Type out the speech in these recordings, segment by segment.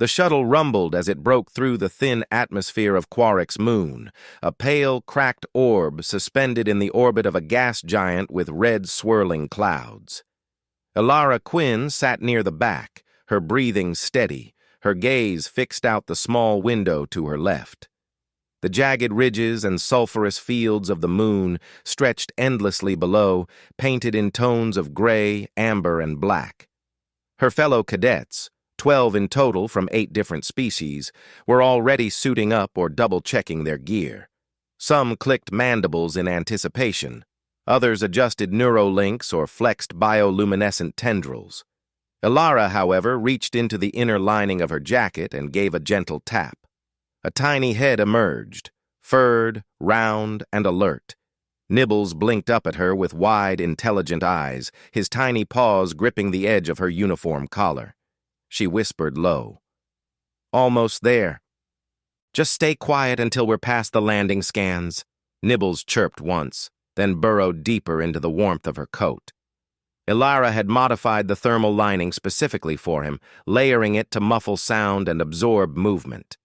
The shuttle rumbled as it broke through the thin atmosphere of Quark's moon, a pale, cracked orb suspended in the orbit of a gas giant with red swirling clouds. Ilara Quinn sat near the back, her breathing steady, her gaze fixed out the small window to her left. The jagged ridges and sulphurous fields of the moon stretched endlessly below, painted in tones of gray, amber, and black. Her fellow cadets, 12 in total from 8 different species, were already suiting up or double-checking their gear. Some clicked mandibles in anticipation. Others adjusted neurolinks or flexed bioluminescent tendrils. Ilara, however, reached into the inner lining of her jacket and gave a gentle tap. A tiny head emerged, furred, round, and alert. Nibbles blinked up at her with wide, intelligent eyes, his tiny paws gripping the edge of her uniform collar. She whispered low, "Almost there. Just stay quiet until we're past the landing scans." Nibbles chirped once, then burrowed deeper into the warmth of her coat. Ilara had modified the thermal lining specifically for him, layering it to muffle sound and absorb movement.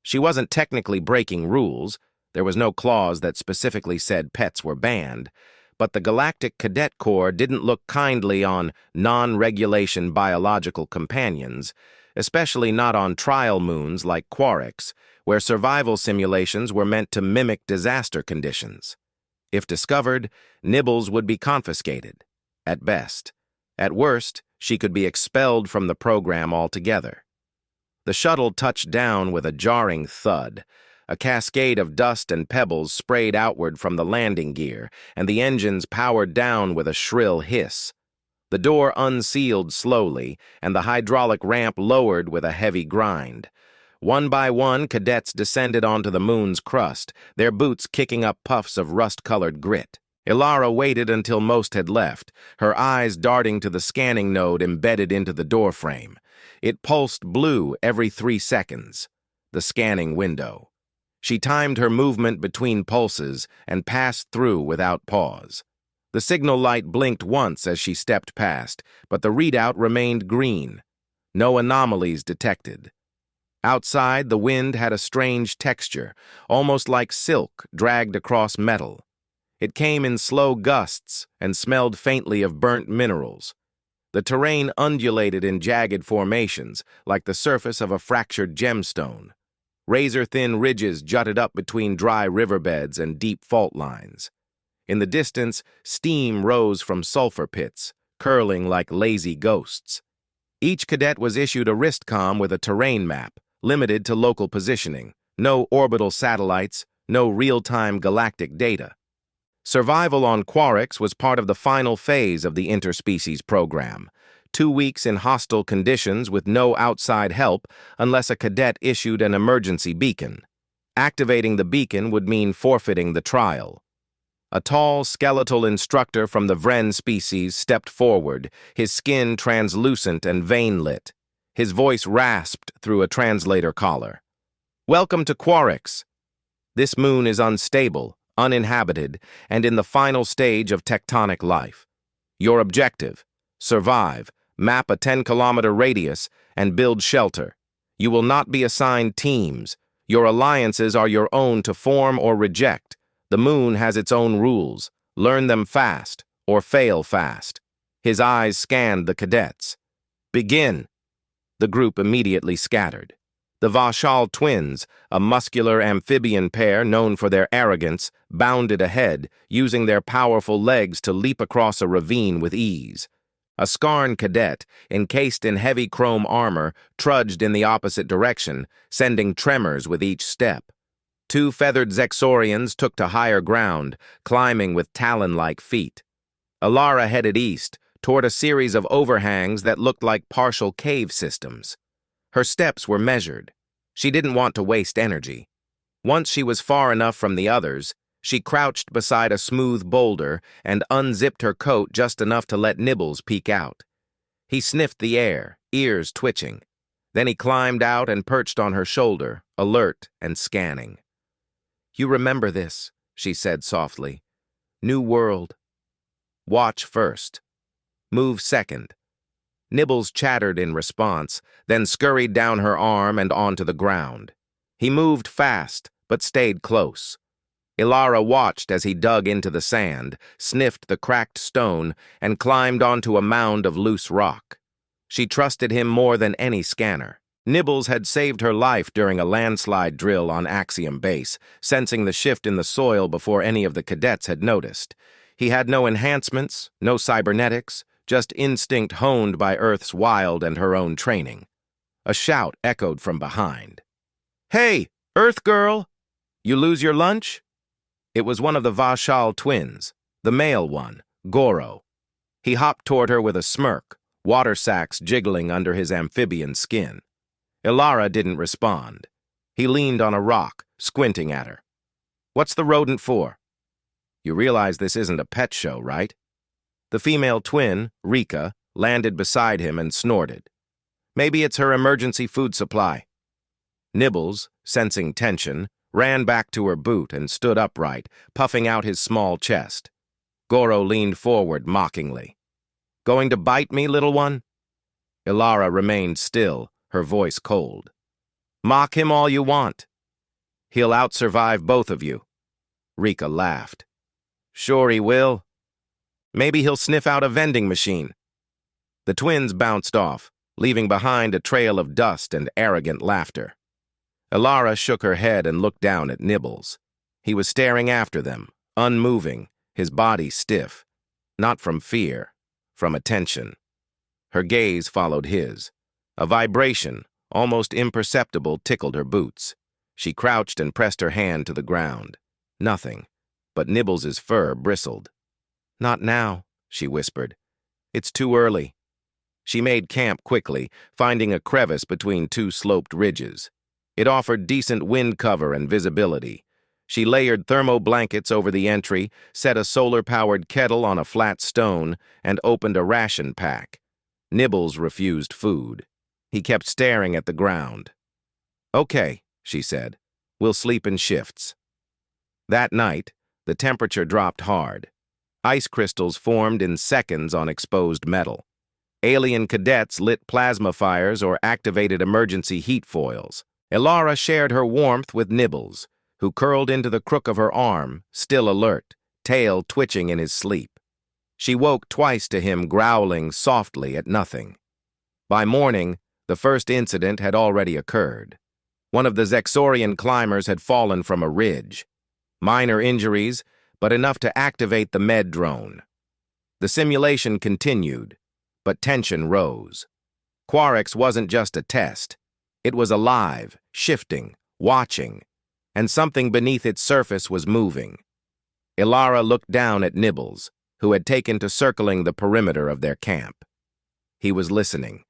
She wasn't technically breaking rules. There was no clause that specifically said pets were banned, but the Galactic Cadet Corps didn't look kindly on non-regulation biological companions, especially not on trial moons like Quark's, where survival simulations were meant to mimic disaster conditions. If discovered, Nibbles would be confiscated, at best. At worst, she could be expelled from the program altogether. The shuttle touched down with a jarring thud. A cascade of dust and pebbles sprayed outward from the landing gear, and the engines powered down with a shrill hiss. The door unsealed slowly, and the hydraulic ramp lowered with a heavy grind. One by one, cadets descended onto the moon's crust, their boots kicking up puffs of rust-colored grit. Ilara waited until most had left, her eyes darting to the scanning node embedded into the doorframe. It pulsed blue every 3 seconds. The scanning window. She timed her movement between pulses and passed through without pause. The signal light blinked once as she stepped past, but the readout remained green. No anomalies detected. Outside, the wind had a strange texture, almost like silk dragged across metal. It came in slow gusts and smelled faintly of burnt minerals. The terrain undulated in jagged formations, like the surface of a fractured gemstone. Razor-thin ridges jutted up between dry riverbeds and deep fault lines. In the distance, steam rose from sulfur pits, curling like lazy ghosts. Each cadet was issued a wristcom with a terrain map, limited to local positioning, no orbital satellites, no real-time galactic data. Survival on Quark's was part of the final phase of the interspecies program. 2 weeks in hostile conditions with no outside help unless a cadet issued an emergency beacon. Activating the beacon would mean forfeiting the trial. A tall, skeletal instructor from the Vren species stepped forward, his skin translucent and vein-lit. His voice rasped through a translator collar. "Welcome to Quark's. This moon is unstable, uninhabited, and in the final stage of tectonic life. Your objective: survive, map a 10-kilometer radius, and build shelter. You will not be assigned teams. Your alliances are your own to form or reject. The moon has its own rules. Learn them fast, or fail fast." His eyes scanned the cadets. "Begin." The group immediately scattered. The Vashal twins, a muscular amphibian pair known for their arrogance, bounded ahead, using their powerful legs to leap across a ravine with ease. A Skarn cadet, encased in heavy chrome armor, trudged in the opposite direction, sending tremors with each step. 2 feathered Zexorians took to higher ground, climbing with talon-like feet. Ilara headed east, toward a series of overhangs that looked like partial cave systems. Her steps were measured. She didn't want to waste energy. Once she was far enough from the others, she crouched beside a smooth boulder and unzipped her coat just enough to let Nibbles peek out. He sniffed the air, ears twitching. Then he climbed out and perched on her shoulder, alert and scanning. "You remember this," she said softly. "New world. Watch first. Move second. Nibbles chattered in response, then scurried down her arm and onto the ground. He moved fast, but stayed close. Ilara watched as he dug into the sand, sniffed the cracked stone, and climbed onto a mound of loose rock. She trusted him more than any scanner. Nibbles had saved her life during a landslide drill on Axiom Base, sensing the shift in the soil before any of the cadets had noticed. He had no enhancements, no cybernetics, just instinct honed by Earth's wild and her own training. A shout echoed from behind. "Hey, Earth girl! You lose your lunch?" It was one of the Vashal twins, the male one, Goro. He hopped toward her with a smirk, water sacs jiggling under his amphibian skin. Ilara didn't respond. He leaned on a rock, squinting at her. "What's the rodent for?" "You realize this isn't a pet show, right?" The female twin, Rika, landed beside him and snorted. "Maybe it's her emergency food supply." Nibbles, sensing tension, ran back to her boot and stood upright, puffing out his small chest. Goro leaned forward mockingly. "Going to bite me, little one?" Ilara remained still, her voice cold. "Mock him all you want. He'll outsurvive both of you." Rika laughed. "Sure he will. Maybe he'll sniff out a vending machine." The twins bounced off, leaving behind a trail of dust and arrogant laughter. Ilara shook her head and looked down at Nibbles. He was staring after them, unmoving, his body stiff. Not from fear, from attention. Her gaze followed his. A vibration, almost imperceptible, tickled her boots. She crouched and pressed her hand to the ground. Nothing, but Nibbles's fur bristled. "Not now," she whispered. "It's too early." She made camp quickly, finding a crevice between two sloped ridges. It offered decent wind cover and visibility. She layered thermo blankets over the entry, set a solar-powered kettle on a flat stone, and opened a ration pack. Nibbles refused food. He kept staring at the ground. "Okay," she said. "We'll sleep in shifts." That night, the temperature dropped hard. Ice crystals formed in seconds on exposed metal. Alien cadets lit plasma fires or activated emergency heat foils. Ilara shared her warmth with Nibbles, who curled into the crook of her arm, still alert, tail twitching in his sleep. She woke twice to him growling softly at nothing. By morning, the first incident had already occurred. One of the Zexorian climbers had fallen from a ridge. Minor injuries, but enough to activate the med drone. The simulation continued, but tension rose. Quarix wasn't just a test. It was alive, shifting, watching, and something beneath its surface was moving. Ilara looked down at Nibbles, who had taken to circling the perimeter of their camp. He was listening,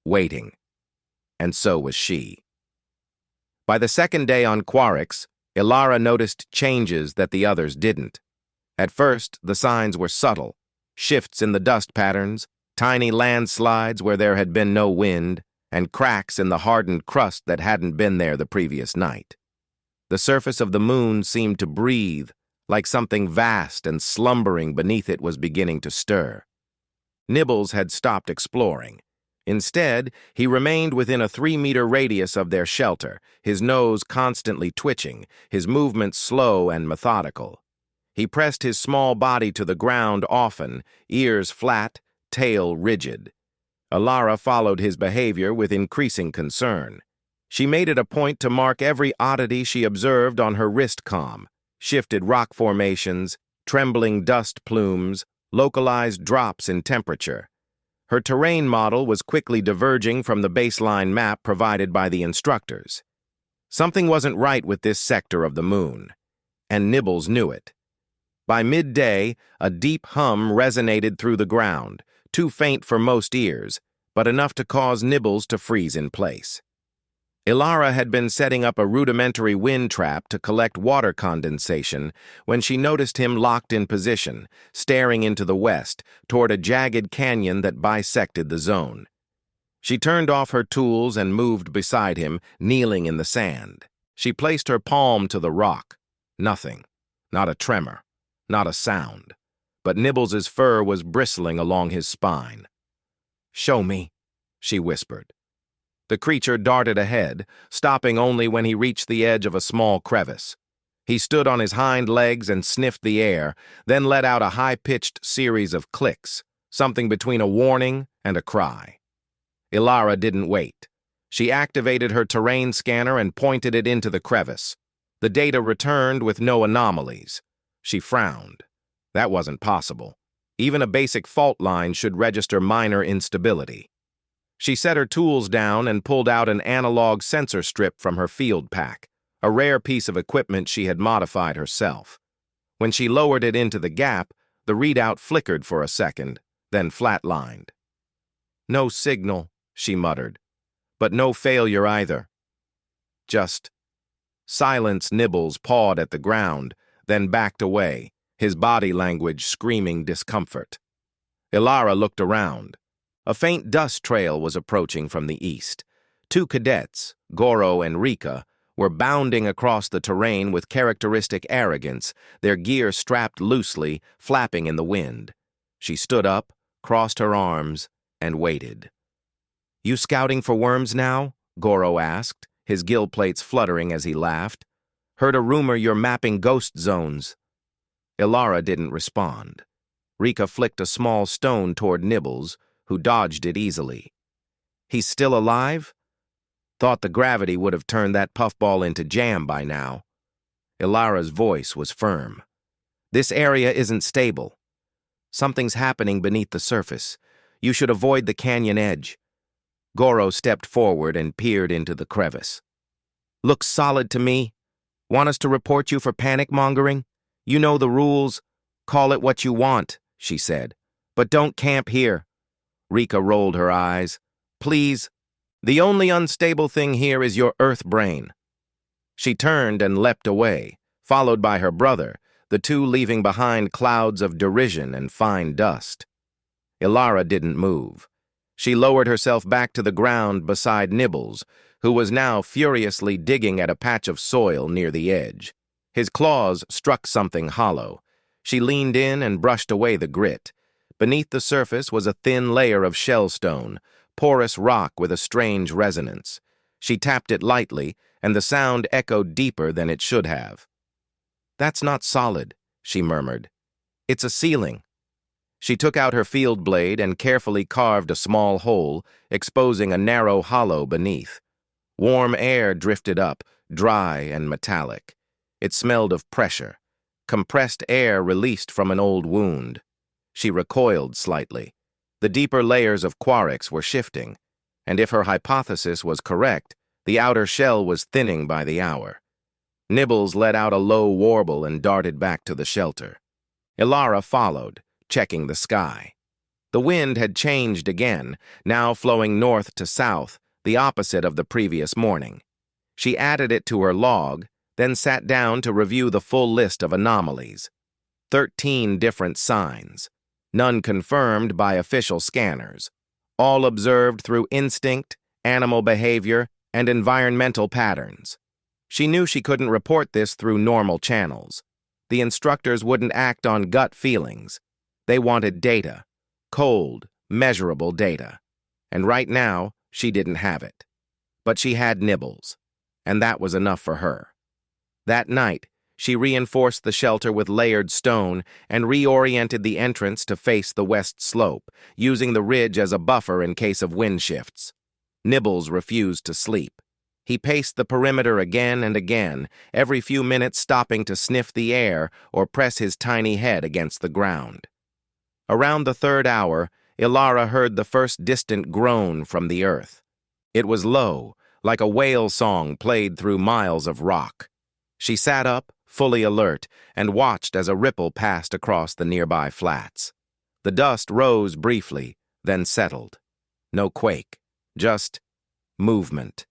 waiting, and so was she. By the second day on Quarix, Ilara noticed changes that the others didn't. At first, the signs were subtle, shifts in the dust patterns, tiny landslides where there had been no wind, and cracks in the hardened crust that hadn't been there the previous night. The surface of the moon seemed to breathe, like something vast and slumbering beneath it was beginning to stir. Nibbles had stopped exploring. Instead, he remained within a 3-meter radius of their shelter, his nose constantly twitching, his movements slow and methodical. He pressed his small body to the ground often, ears flat, tail rigid. Ilara followed his behavior with increasing concern. She made it a point to mark every oddity she observed on her wrist comm: shifted rock formations, trembling dust plumes, localized drops in temperature. Her terrain model was quickly diverging from the baseline map provided by the instructors. Something wasn't right with this sector of the moon, and Nibbles knew it. By midday, a deep hum resonated through the ground, too faint for most ears, but enough to cause Nibbles to freeze in place. Ilara had been setting up a rudimentary wind trap to collect water condensation when she noticed him locked in position, staring into the west, toward a jagged canyon that bisected the zone. She turned off her tools and moved beside him, kneeling in the sand. She placed her palm to the rock. Nothing. Not a tremor. Not a sound. But Nibbles's fur was bristling along his spine. "Show me," she whispered. The creature darted ahead, stopping only when he reached the edge of a small crevice. He stood on his hind legs and sniffed the air, then let out a high-pitched series of clicks, something between a warning and a cry. Ilara didn't wait. She activated her terrain scanner and pointed it into the crevice. The data returned with no anomalies. She frowned. That wasn't possible. Even a basic fault line should register minor instability. She set her tools down and pulled out an analog sensor strip from her field pack, a rare piece of equipment she had modified herself. When she lowered it into the gap, the readout flickered for a second, then flatlined. "No signal," she muttered, "but no failure either." Just silence. Nibbles pawed at the ground, then backed away, his body language screaming discomfort. Ilara looked around. A faint dust trail was approaching from the east. Two cadets, Goro and Rika, were bounding across the terrain with characteristic arrogance, their gear strapped loosely, flapping in the wind. She stood up, crossed her arms, and waited. "You scouting for worms now?" Goro asked, his gill plates fluttering as he laughed. "Heard a rumor you're mapping ghost zones." Ilara didn't respond. Rika flicked a small stone toward Nibbles, who dodged it easily. "He's still alive?" Thought the gravity would have turned that puffball into jam by now. Ilara's voice was firm. "This area isn't stable. Something's happening beneath the surface. You should avoid the canyon edge." Goro stepped forward and peered into the crevice. "Looks solid to me. Want us to report you for panic-mongering? You know the rules. Call it what you want," she said. "But don't camp here." Rika rolled her eyes. "Please. The only unstable thing here is your Earth brain." She turned and leapt away, followed by her brother, the two leaving behind clouds of derision and fine dust. Ilara didn't move. She lowered herself back to the ground beside Nibbles, who was now furiously digging at a patch of soil near the edge. His claws struck something hollow. She leaned in and brushed away the grit. Beneath the surface was a thin layer of shellstone, porous rock with a strange resonance. She tapped it lightly, and the sound echoed deeper than it should have. "That's not solid," she murmured. "It's a ceiling." She took out her field blade and carefully carved a small hole, exposing a narrow hollow beneath. Warm air drifted up, dry and metallic. It smelled of pressure, compressed air released from an old wound. She recoiled slightly. The deeper layers of quarks were shifting, and if her hypothesis was correct, the outer shell was thinning by the hour. Nibbles let out a low warble and darted back to the shelter. Ilara followed, checking the sky. The wind had changed again, now flowing north to south, the opposite of the previous morning. She added it to her log, then sat down to review the full list of anomalies. 13 different signs. None confirmed by official scanners, all observed through instinct, animal behavior, and environmental patterns. She knew she couldn't report this through normal channels. The instructors wouldn't act on gut feelings. They wanted data, cold, measurable data. And right now, she didn't have it. But she had Nibbles, and that was enough for her. That night, she reinforced the shelter with layered stone and reoriented the entrance to face the west slope, using the ridge as a buffer in case of wind shifts. Nibbles refused to sleep. He paced the perimeter again and again, every few minutes stopping to sniff the air or press his tiny head against the ground. Around the third hour, Ilara heard the first distant groan from the earth. It was low, like a whale song played through miles of rock. She sat up, fully alert, and watched as a ripple passed across the nearby flats. The dust rose briefly, then settled. No quake, just movement,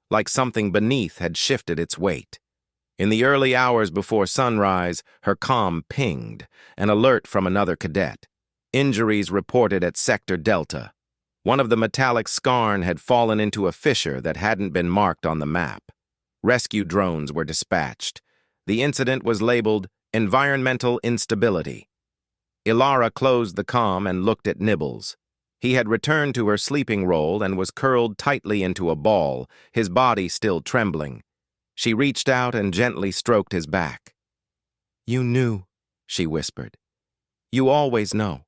like something beneath had shifted its weight. In the early hours before sunrise, her comm pinged, an alert from another cadet. Injuries reported at Sector Delta. One of the metallic scarn had fallen into a fissure that hadn't been marked on the map. Rescue drones were dispatched. The incident was labeled environmental instability. Ilara closed the comm and looked at Nibbles. He had returned to her sleeping role and was curled tightly into a ball, his body still trembling. She reached out and gently stroked his back. "You knew," she whispered. "You always know."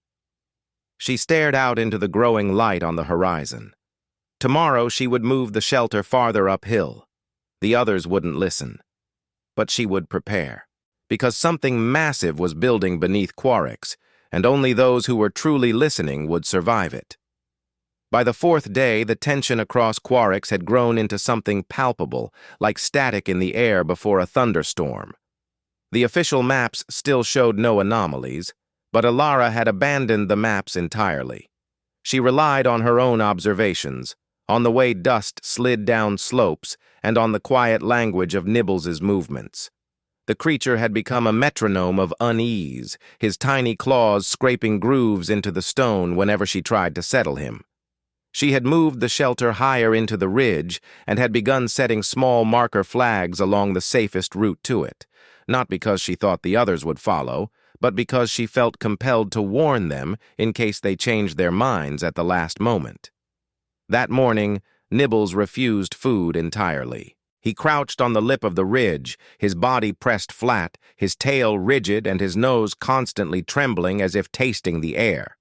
She stared out into the growing light on the horizon. Tomorrow she would move the shelter farther uphill. The others wouldn't listen. But she would prepare, because something massive was building beneath Quarix, and only those who were truly listening would survive it. By the fourth day, the tension across Quarix had grown into something palpable, like static in the air before a thunderstorm. The official maps still showed no anomalies, but Alara had abandoned the maps entirely. She relied on her own observations, on the way dust slid down slopes, and on the quiet language of Nibbles's movements. The creature had become a metronome of unease, his tiny claws scraping grooves into the stone whenever she tried to settle him. She had moved the shelter higher into the ridge and had begun setting small marker flags along the safest route to it, not because she thought the others would follow, but because she felt compelled to warn them in case they changed their minds at the last moment. That morning, Nibbles refused food entirely. He crouched on the lip of the ridge, his body pressed flat, his tail rigid and his nose constantly trembling as if tasting the air.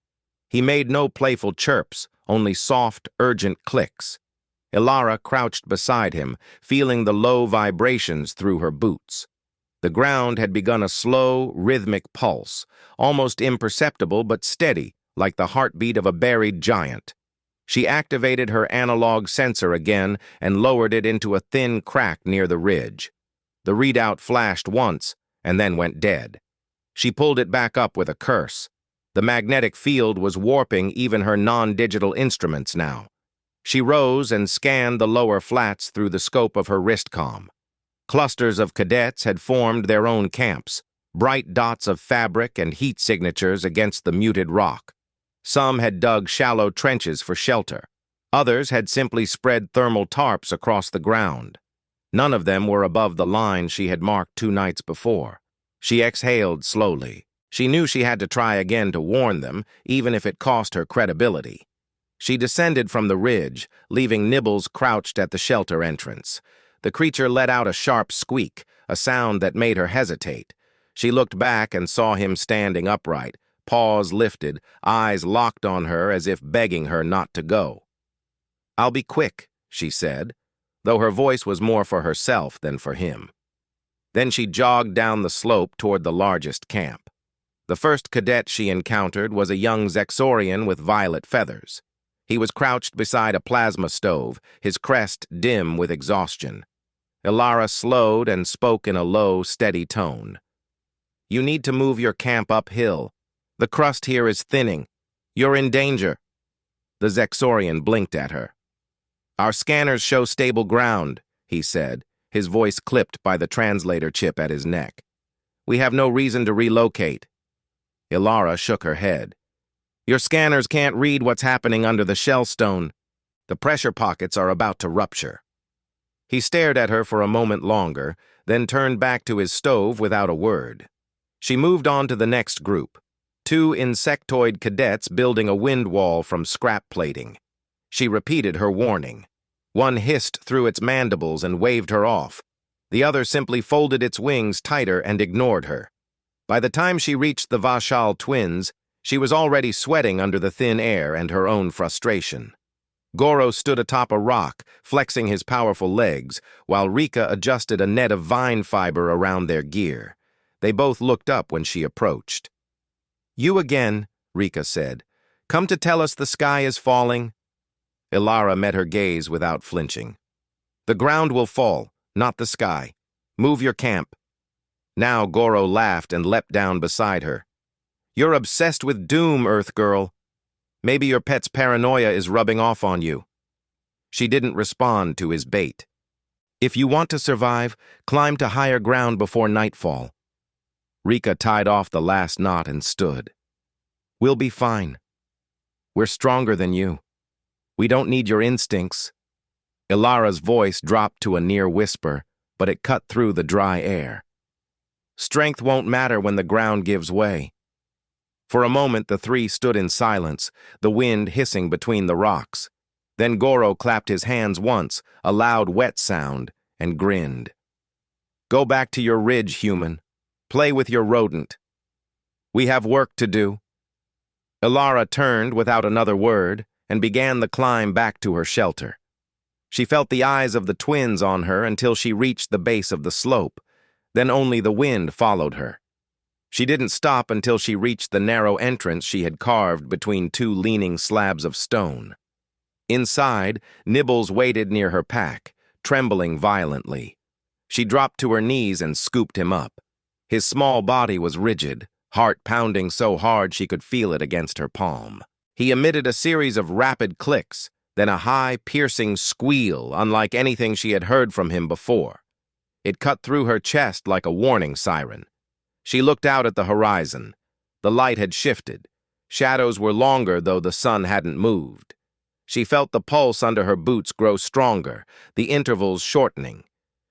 He made no playful chirps, only soft, urgent clicks. Alara crouched beside him, feeling the low vibrations through her boots. The ground had begun a slow, rhythmic pulse, almost imperceptible but steady, like the heartbeat of a buried giant. She activated her analog sensor again and lowered it into a thin crack near the ridge. The readout flashed once and then went dead. She pulled it back up with a curse. The magnetic field was warping even her non-digital instruments now. She rose and scanned the lower flats through the scope of her wristcom. Clusters of cadets had formed their own camps, bright dots of fabric and heat signatures against the muted rock. Some had dug shallow trenches for shelter. Others had simply spread thermal tarps across the ground. None of them were above the line she had marked 2 nights before. She exhaled slowly. She knew she had to try again to warn them, even if it cost her credibility. She descended from the ridge, leaving Nibbles crouched at the shelter entrance. The creature let out a sharp squeak, a sound that made her hesitate. She looked back and saw him standing upright, paws lifted, eyes locked on her as if begging her not to go. "I'll be quick," she said, though her voice was more for herself than for him. Then she jogged down the slope toward the largest camp. The first cadet she encountered was a young Zexorian with violet feathers. He was crouched beside a plasma stove, his crest dim with exhaustion. Alara slowed and spoke in a low, steady tone. "You need to move your camp uphill. The crust here is thinning. You're in danger." The Zexorian blinked at her. "Our scanners show stable ground," he said, his voice clipped by the translator chip at his neck. "We have no reason to relocate." Alara shook her head. "Your scanners can't read what's happening under the shellstone. The pressure pockets are about to rupture." He stared at her for a moment longer, then turned back to his stove without a word. She moved on to the next group. 2 insectoid cadets building a wind wall from scrap plating. She repeated her warning. One hissed through its mandibles and waved her off. The other simply folded its wings tighter and ignored her. By the time she reached the Vashal twins, she was already sweating under the thin air and her own frustration. Goro stood atop a rock, flexing his powerful legs, while Rika adjusted a net of vine fiber around their gear. They both looked up when she approached. "You again," Rika said. "Come to tell us the sky is falling?" Alara met her gaze without flinching. "The ground will fall, not the sky. Move your camp." Now Goro laughed and leapt down beside her. "You're obsessed with doom, Earth Girl. Maybe your pet's paranoia is rubbing off on you." She didn't respond to his bait. "If you want to survive, climb to higher ground before nightfall." Rika tied off the last knot and stood. "We'll be fine. We're stronger than you. We don't need your instincts." Ilara's voice dropped to a near whisper, but it cut through the dry air. "Strength won't matter when the ground gives way." For a moment, the three stood in silence, the wind hissing between the rocks. Then Goro clapped his hands once, a loud wet sound, and grinned. "Go back to your ridge, human. Play with your rodent. We have work to do." Ilara turned without another word and began the climb back to her shelter. She felt the eyes of the twins on her until she reached the base of the slope. Then only the wind followed her. She didn't stop until she reached the narrow entrance she had carved between two leaning slabs of stone. Inside, Nibbles waited near her pack, trembling violently. She dropped to her knees and scooped him up. His small body was rigid, heart pounding so hard she could feel it against her palm. He emitted a series of rapid clicks, then a high, piercing squeal unlike anything she had heard from him before. It cut through her chest like a warning siren. She looked out at the horizon. The light had shifted. Shadows were longer, though the sun hadn't moved. She felt the pulse under her boots grow stronger, the intervals shortening.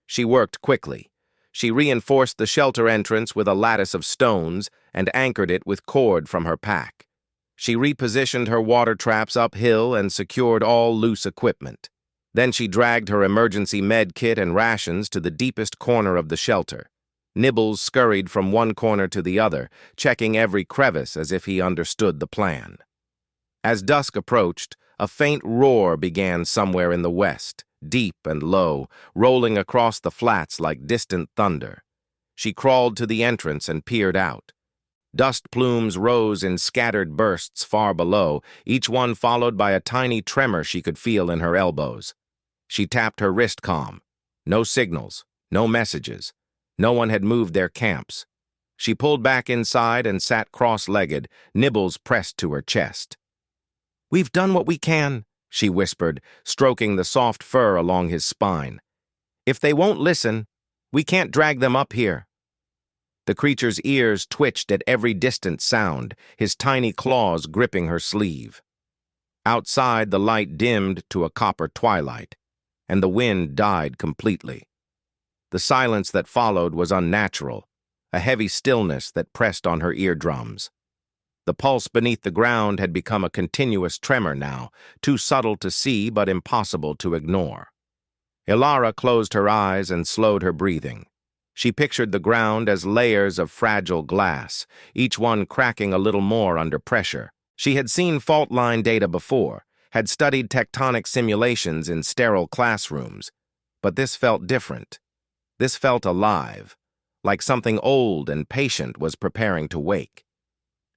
She worked quickly. She reinforced the shelter entrance with a lattice of stones and anchored it with cord from her pack. She repositioned her water traps uphill and secured all loose equipment. Then she dragged her emergency med kit and rations to the deepest corner of the shelter. Nibbles scurried from one corner to the other, checking every crevice as if he understood the plan. As dusk approached, a faint roar began somewhere in the west, deep and low, rolling across the flats like distant thunder. She crawled to the entrance and peered out. Dust plumes rose in scattered bursts far below, each one followed by a tiny tremor she could feel in her elbows. She tapped her wrist comm. No signals, no messages. No one had moved their camps. She pulled back inside and sat cross-legged, Nibbles pressed to her chest. "We've done what we can," she whispered, stroking the soft fur along his spine. "If they won't listen, we can't drag them up here." The creature's ears twitched at every distant sound, his tiny claws gripping her sleeve. Outside, the light dimmed to a copper twilight, and the wind died completely. The silence that followed was unnatural, a heavy stillness that pressed on her eardrums. The pulse beneath the ground had become a continuous tremor now, too subtle to see but impossible to ignore. Ilara closed her eyes and slowed her breathing. She pictured the ground as layers of fragile glass, each one cracking a little more under pressure. She had seen fault line data before, had studied tectonic simulations in sterile classrooms, but this felt different. This felt alive, like something old and patient was preparing to wake.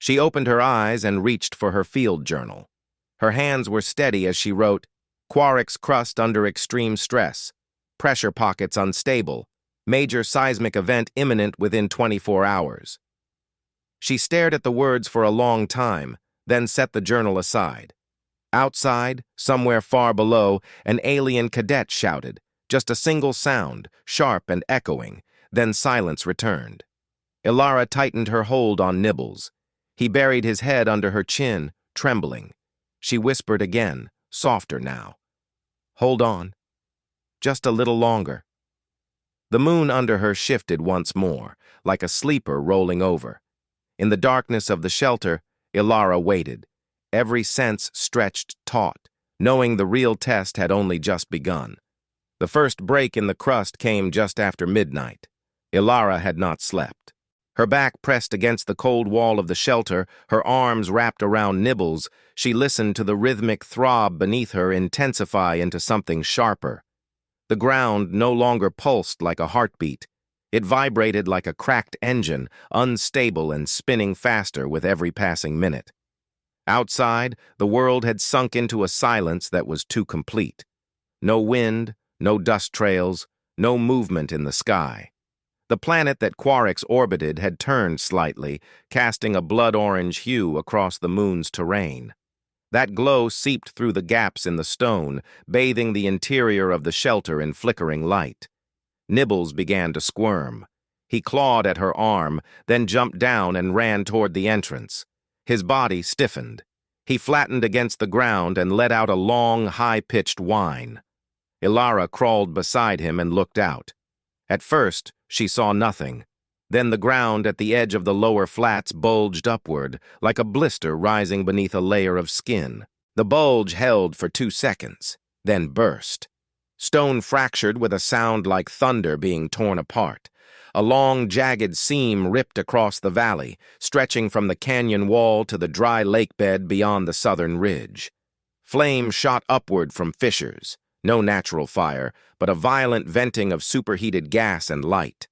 She opened her eyes and reached for her field journal. Her hands were steady as she wrote, "Quark's crust under extreme stress, pressure pockets unstable, major seismic event imminent within 24 hours. She stared at the words for a long time, then set the journal aside. Outside, somewhere far below, an alien cadet shouted, just a single sound, sharp and echoing, then silence returned. Ilara tightened her hold on Nibbles. He buried his head under her chin, trembling. She whispered again, softer now. "Hold on. Just a little longer." The moon under her shifted once more, like a sleeper rolling over. In the darkness of the shelter, Ilara waited, every sense stretched taut, knowing the real test had only just begun. The first break in the crust came just after midnight. Ilara had not slept. Her back pressed against the cold wall of the shelter, her arms wrapped around Nibbles, she listened to the rhythmic throb beneath her intensify into something sharper. The ground no longer pulsed like a heartbeat. It vibrated like a cracked engine, unstable and spinning faster with every passing minute. Outside, the world had sunk into a silence that was too complete. No wind, no dust trails, no movement in the sky. The planet that Quark's orbited had turned slightly, casting a blood-orange hue across the moon's terrain. That glow seeped through the gaps in the stone, bathing the interior of the shelter in flickering light. Nibbles began to squirm. He clawed at her arm, then jumped down and ran toward the entrance. His body stiffened. He flattened against the ground and let out a long, high-pitched whine. Ilara crawled beside him and looked out. At first, she saw nothing. Then the ground at the edge of the lower flats bulged upward, like a blister rising beneath a layer of skin. The bulge held for 2 seconds, then burst. Stone fractured with a sound like thunder being torn apart. A long, jagged seam ripped across the valley, stretching from the canyon wall to the dry lake bed beyond the southern ridge. Flame shot upward from fissures, no natural fire, but a violent venting of superheated gas and light.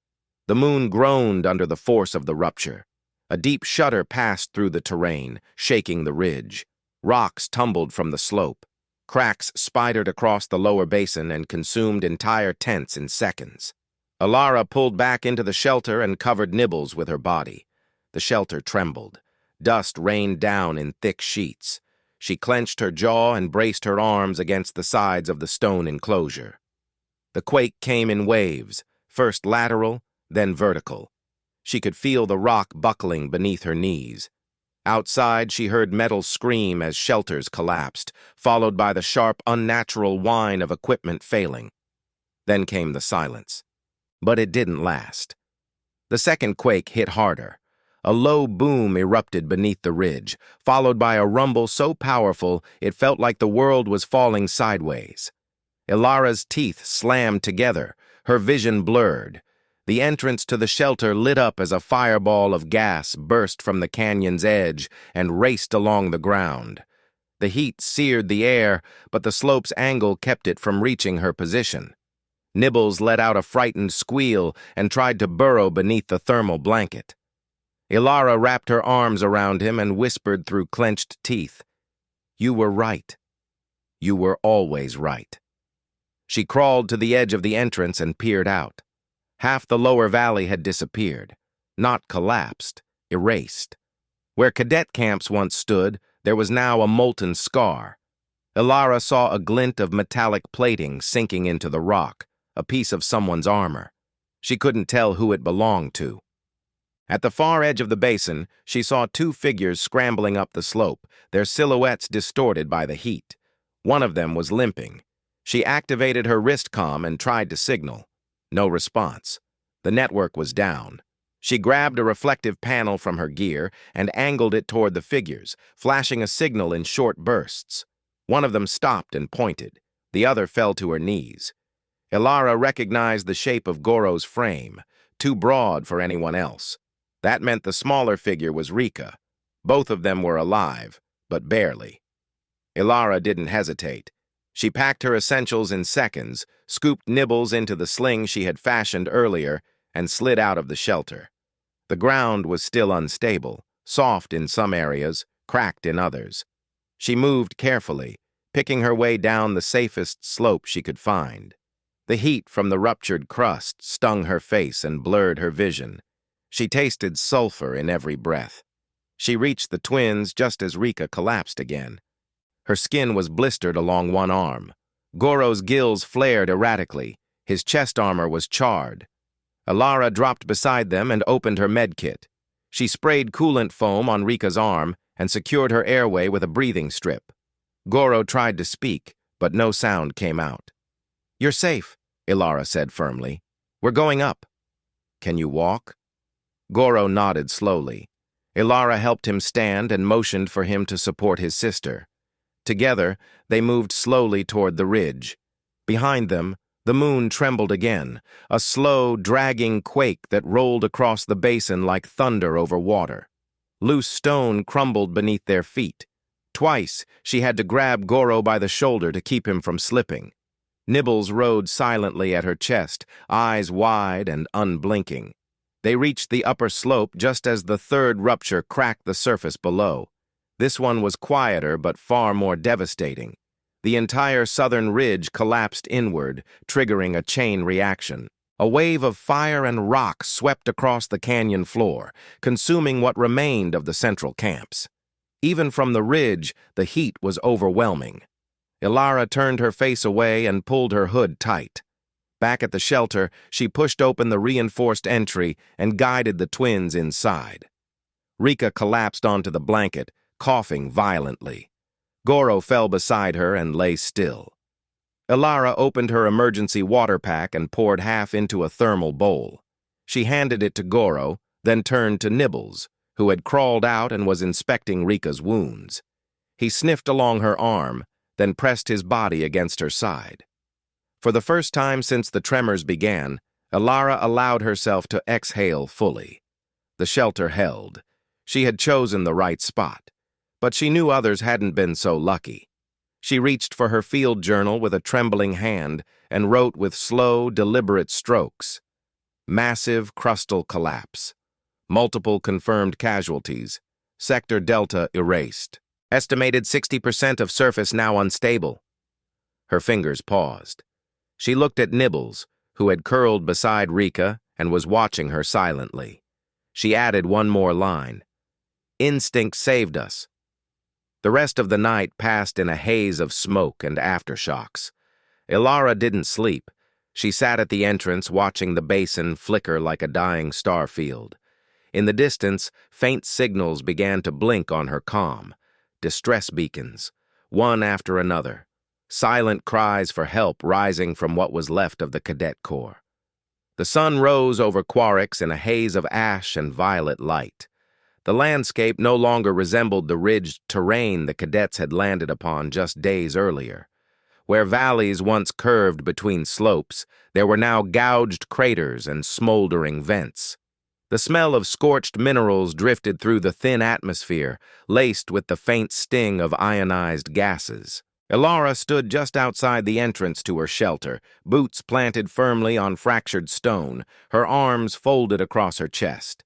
The moon groaned under the force of the rupture. A deep shudder passed through the terrain, shaking the ridge. Rocks tumbled from the slope. Cracks spidered across the lower basin and consumed entire tents in seconds. Alara pulled back into the shelter and covered Nibbles with her body. The shelter trembled. Dust rained down in thick sheets. She clenched her jaw and braced her arms against the sides of the stone enclosure. The quake came in waves, first lateral, then vertical. She could feel the rock buckling beneath her knees. Outside, she heard metal scream as shelters collapsed, followed by the sharp, unnatural whine of equipment failing. Then came the silence. But it didn't last. The second quake hit harder. A low boom erupted beneath the ridge, followed by a rumble so powerful it felt like the world was falling sideways. Ilara's teeth slammed together, her vision blurred. The entrance to the shelter lit up as a fireball of gas burst from the canyon's edge and raced along the ground. The heat seared the air, but the slope's angle kept it from reaching her position. Nibbles let out a frightened squeal and tried to burrow beneath the thermal blanket. Ilara wrapped her arms around him and whispered through clenched teeth, "You were right. You were always right." She crawled to the edge of the entrance and peered out. Half the lower valley had disappeared, not collapsed, erased. Where cadet camps once stood, there was now a molten scar. Ilara saw a glint of metallic plating sinking into the rock, a piece of someone's armor. She couldn't tell who it belonged to. At the far edge of the basin, she saw 2 figures scrambling up the slope, their silhouettes distorted by the heat. One of them was limping. She activated her wrist comm and tried to signal. No response. The network was down. She grabbed a reflective panel from her gear and angled it toward the figures, flashing a signal in short bursts. One of them stopped and pointed. The other fell to her knees. Ilara recognized the shape of Goro's frame, too broad for anyone else. That meant the smaller figure was Rika. Both of them were alive, but barely. Ilara didn't hesitate. She packed her essentials in seconds, scooped Nibbles into the sling she had fashioned earlier, and slid out of the shelter. The ground was still unstable, soft in some areas, cracked in others. She moved carefully, picking her way down the safest slope she could find. The heat from the ruptured crust stung her face and blurred her vision. She tasted sulfur in every breath. She reached the twins just as Rika collapsed again. Her skin was blistered along one arm. Goro's gills flared erratically. His chest armor was charred. Ilara dropped beside them and opened her medkit. She sprayed coolant foam on Rika's arm and secured her airway with a breathing strip. Goro tried to speak, but no sound came out. "You're safe," Ilara said firmly. "We're going up." "Can you walk?" Goro nodded slowly. Ilara helped him stand and motioned for him to support his sister. Together, they moved slowly toward the ridge. Behind them, the moon trembled again, a slow, dragging quake that rolled across the basin like thunder over water. Loose stone crumbled beneath their feet. Twice, she had to grab Goro by the shoulder to keep him from slipping. Nibbles rode silently at her chest, eyes wide and unblinking. They reached the upper slope just as the third rupture cracked the surface below. This one was quieter but far more devastating. The entire southern ridge collapsed inward, triggering a chain reaction. A wave of fire and rock swept across the canyon floor, consuming what remained of the central camps. Even from the ridge, the heat was overwhelming. Ilara turned her face away and pulled her hood tight. Back at the shelter, she pushed open the reinforced entry and guided the twins inside. Rika collapsed onto the blanket, coughing violently. Goro fell beside her and lay still. Ilara opened her emergency water pack and poured half into a thermal bowl. She handed it to Goro, then turned to Nibbles, who had crawled out and was inspecting Rika's wounds. He sniffed along her arm, then pressed his body against her side. For the first time since the tremors began, Elara allowed herself to exhale fully. The shelter held. She had chosen the right spot, but she knew others hadn't been so lucky. She reached for her field journal with a trembling hand and wrote with slow, deliberate strokes. Massive crustal collapse. Multiple confirmed casualties. Sector Delta erased. Estimated 60% of surface now unstable. Her fingers paused. She looked at Nibbles, who had curled beside Rika and was watching her silently. She added one more line. Instinct saved us. The rest of the night passed in a haze of smoke and aftershocks. Elara didn't sleep. She sat at the entrance watching the basin flicker like a dying star field. In the distance, faint signals began to blink on her comm. Distress beacons, one after another. Silent cries for help rising from what was left of the cadet corps. The sun rose over Quarix in a haze of ash and violet light. The landscape no longer resembled the ridged terrain the cadets had landed upon just days earlier. Where valleys once curved between slopes, there were now gouged craters and smoldering vents. The smell of scorched minerals drifted through the thin atmosphere, laced with the faint sting of ionized gases. Elara stood just outside the entrance to her shelter, boots planted firmly on fractured stone, her arms folded across her chest.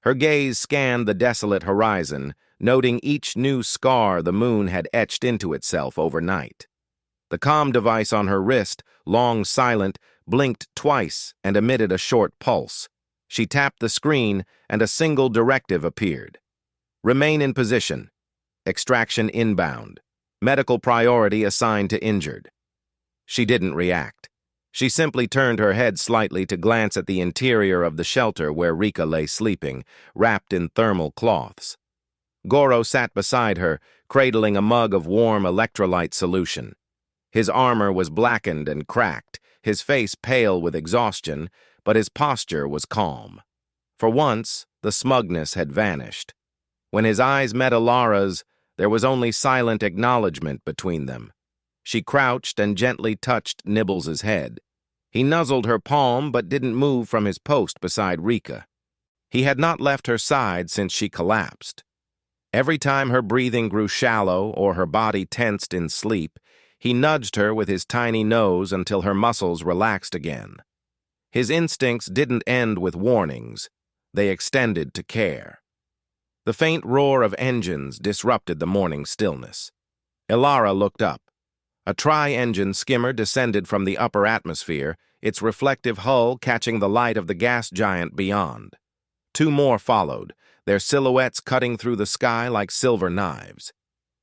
Her gaze scanned the desolate horizon, noting each new scar the moon had etched into itself overnight. The comm device on her wrist, long silent, blinked twice and emitted a short pulse. She tapped the screen, and a single directive appeared. Remain in position. Extraction inbound. Medical priority assigned to injured. She didn't react. She simply turned her head slightly to glance at the interior of the shelter where Rika lay sleeping, wrapped in thermal cloths. Goro sat beside her, cradling a mug of warm electrolyte solution. His armor was blackened and cracked, his face pale with exhaustion, but his posture was calm. For once, the smugness had vanished. When his eyes met Elara's, there was only silent acknowledgement between them. She crouched and gently touched Nibbles's head. He nuzzled her palm but didn't move from his post beside Rika. He had not left her side since she collapsed. Every time her breathing grew shallow or her body tensed in sleep, he nudged her with his tiny nose until her muscles relaxed again. His instincts didn't end with warnings. They extended to care. The faint roar of engines disrupted the morning stillness. Elara looked up. A tri-engine skimmer descended from the upper atmosphere, its reflective hull catching the light of the gas giant beyond. Two more followed, their silhouettes cutting through the sky like silver knives.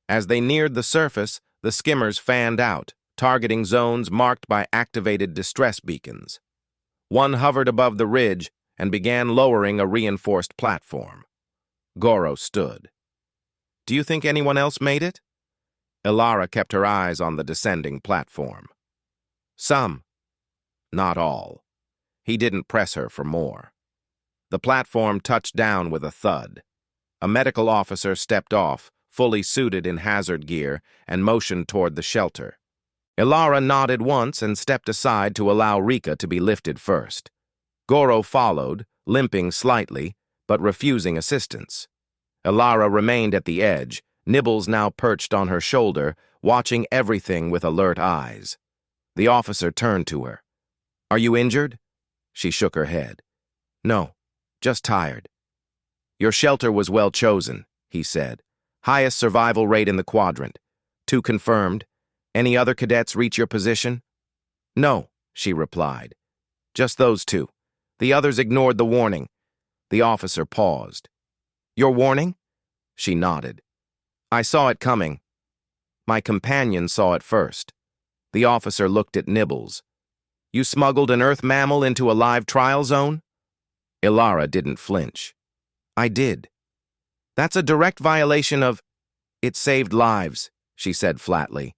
As they neared the surface, the skimmers fanned out, targeting zones marked by activated distress beacons. One hovered above the ridge and began lowering a reinforced platform. Goro stood. "Do you think anyone else made it?" Elara kept her eyes on the descending platform. "Some. Not all." He didn't press her for more. The platform touched down with a thud. A medical officer stepped off, fully suited in hazard gear, and motioned toward the shelter. Elara nodded once and stepped aside to allow Rika to be lifted first. Goro followed, limping slightly, but refusing assistance. Elara remained at the edge, Nibbles now perched on her shoulder, watching everything with alert eyes. The officer turned to her. "Are you injured?" She shook her head. "No, just tired." "Your shelter was well chosen," he said. "Highest survival rate in the quadrant. 2 confirmed. Any other cadets reach your position?" "No," she replied. "Just those 2. The others ignored the warning." The officer paused. "Your warning?" She nodded. "I saw it coming. My companion saw it first." The officer looked at Nibbles. "You smuggled an Earth mammal into a live trial zone?" Elara didn't flinch. "I did." "That's a direct violation of—" "It saved lives," she said flatly.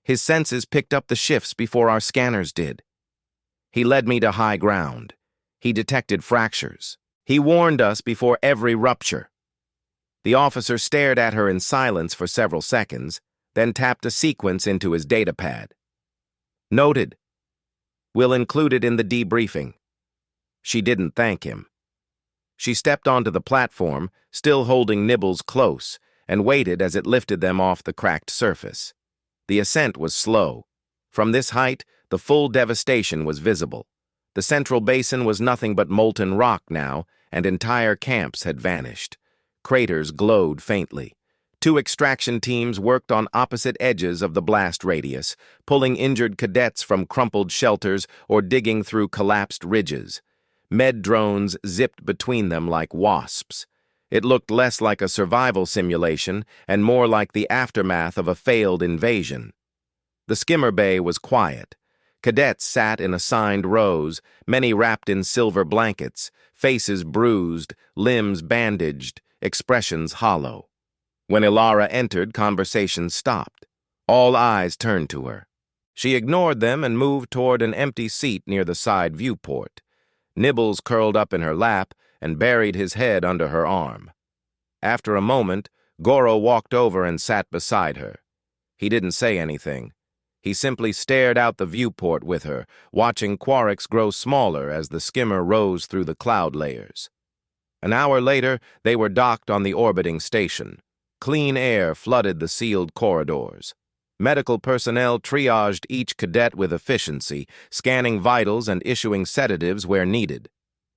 "His senses picked up the shifts before our scanners did." He led me to high ground. He detected fractures. He warned us before every rupture. The officer stared at her in silence for several seconds, then tapped a sequence into his datapad. Noted. We'll include it in the debriefing. She didn't thank him. She stepped onto the platform, still holding Nibbles close, and waited as it lifted them off the cracked surface. The ascent was slow. From this height, the full devastation was visible. The central basin was nothing but molten rock now, and entire camps had vanished. Craters glowed faintly. 2 extraction teams worked on opposite edges of the blast radius, pulling injured cadets from crumpled shelters or digging through collapsed ridges. Med drones zipped between them like wasps. It looked less like a survival simulation and more like the aftermath of a failed invasion. The skimmer bay was quiet. Cadets sat in assigned rows, many wrapped in silver blankets, faces bruised, limbs bandaged, expressions hollow. When Ilara entered, conversation stopped. All eyes turned to her. She ignored them and moved toward an empty seat near the side viewport. Nibbles curled up in her lap and buried his head under her arm. After a moment, Goro walked over and sat beside her. He didn't say anything. He simply stared out the viewport with her, watching Quarix grow smaller as the skimmer rose through the cloud layers. An hour later, they were docked on the orbiting station. Clean air flooded the sealed corridors. Medical personnel triaged each cadet with efficiency, scanning vitals and issuing sedatives where needed.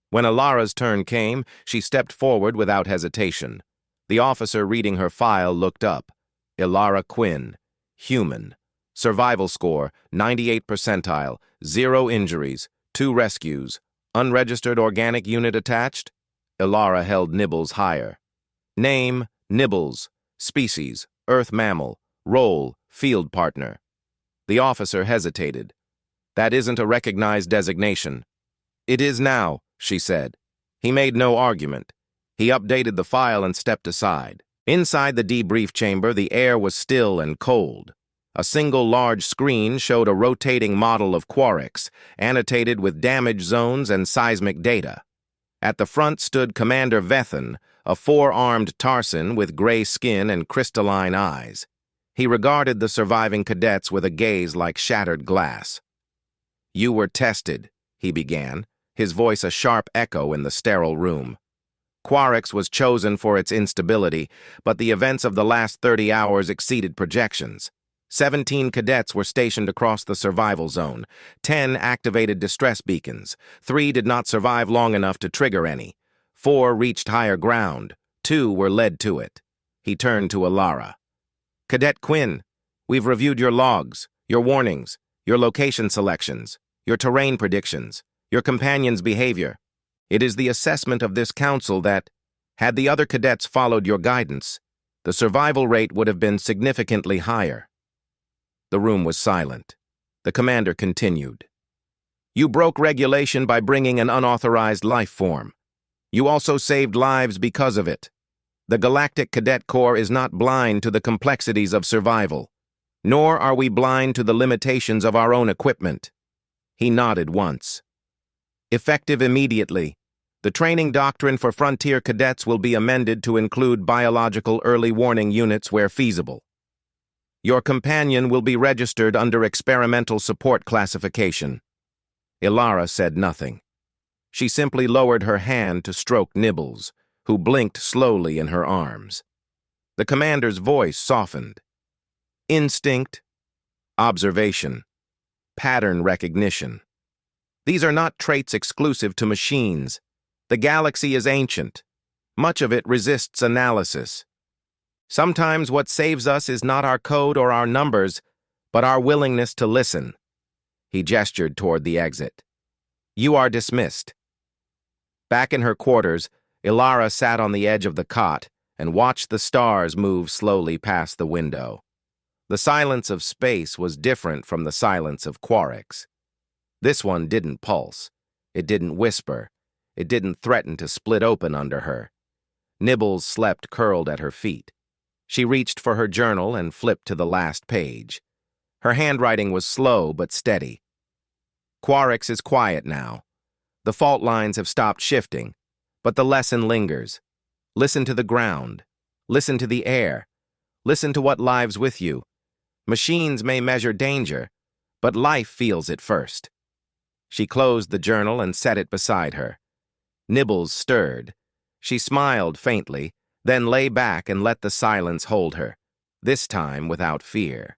When Ilara's turn came, she stepped forward without hesitation. The officer reading her file looked up. Ilara Quinn, human. Survival score, 98 percentile, 0 injuries, 2 rescues. Unregistered organic unit attached? Ilara held Nibbles higher. Name, Nibbles. Species, Earth mammal. Role, field partner. The officer hesitated. That isn't a recognized designation. It is now, she said. He made no argument. He updated the file and stepped aside. Inside the debrief chamber, the air was still and cold. A single large screen showed a rotating model of Quarix, annotated with damage zones and seismic data. At the front stood Commander Vethan, a 4-armed Tarsan with gray skin and crystalline eyes. He regarded the surviving cadets with a gaze like shattered glass. "You were tested," he began, his voice a sharp echo in the sterile room. Quarix was chosen for its instability, but the events of the last 30 hours exceeded projections. 17 cadets were stationed across the survival zone. 10 activated distress beacons. 3 did not survive long enough to trigger any. 4 reached higher ground. 2 were led to it. He turned to Ilara. "Cadet Quinn, we've reviewed your logs, your warnings, your location selections, your terrain predictions, your companion's behavior. It is the assessment of this council that, had the other cadets followed your guidance, the survival rate would have been significantly higher." The room was silent. The commander continued. "You broke regulation by bringing an unauthorized life form. You also saved lives because of it. The Galactic Cadet Corps is not blind to the complexities of survival, nor are we blind to the limitations of our own equipment." He nodded once. "Effective immediately, the training doctrine for frontier cadets will be amended to include biological early warning units where feasible. Your companion will be registered under experimental support classification." Ilara said nothing. She simply lowered her hand to stroke Nibbles, who blinked slowly in her arms. The commander's voice softened. "Instinct, observation, pattern recognition. These are not traits exclusive to machines. The galaxy is ancient. Much of it resists analysis. Sometimes what saves us is not our code or our numbers, but our willingness to listen." He gestured toward the exit. "You are dismissed." Back in her quarters, Ilara sat on the edge of the cot and watched the stars move slowly past the window. The silence of space was different from the silence of Quarix. This one didn't pulse. It didn't whisper. It didn't threaten to split open under her. Nibbles slept curled at her feet. She reached for her journal and flipped to the last page. Her handwriting was slow but steady. "Quarix is quiet now. The fault lines have stopped shifting, but the lesson lingers. Listen to the ground. Listen to the air. Listen to what lives with you. Machines may measure danger, but life feels it first. She closed the journal and set it beside her. Nibbles stirred. She smiled faintly, then lay back and let the silence hold her, this time without fear.